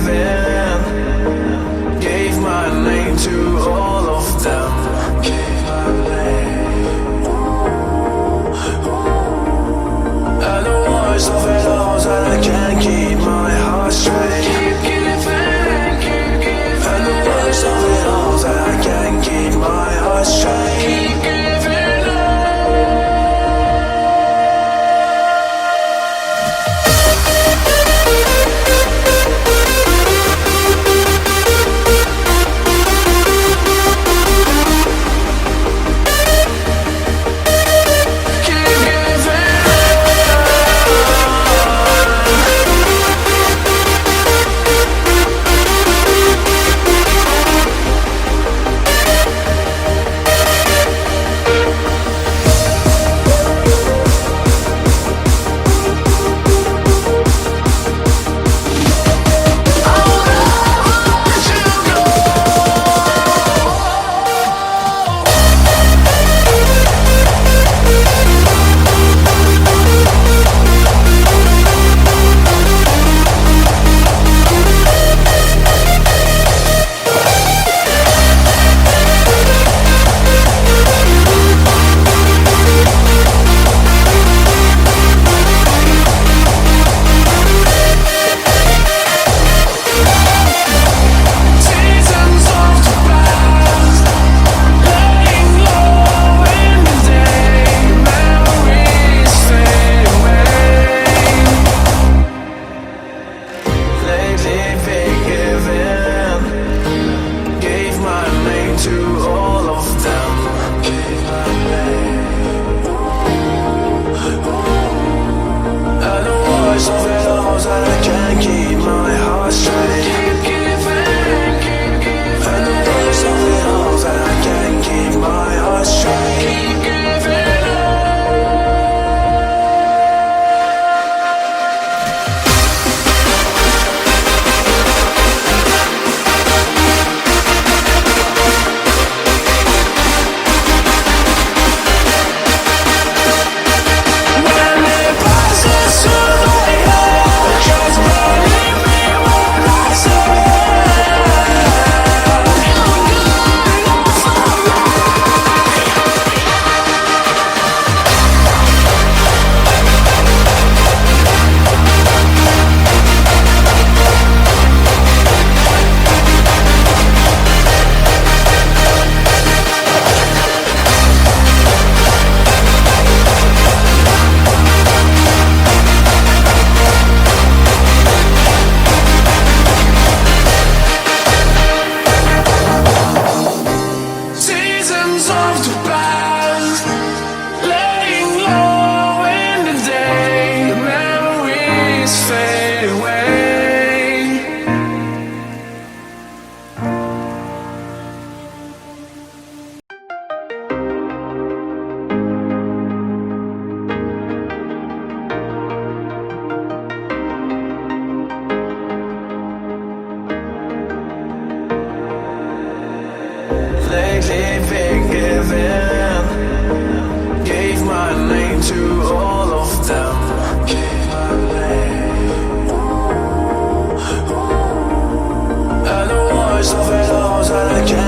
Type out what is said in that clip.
given. Gave my name to all of them. Gave my name. And the worst of it all is that I can't keep my heart straight. Keep giving, keep giving. And the worst of it all is that I can't keep my heart straight. Keep giving up. Been given. Gave my name to all of them. Gave my name. And the worst of it all is that I can't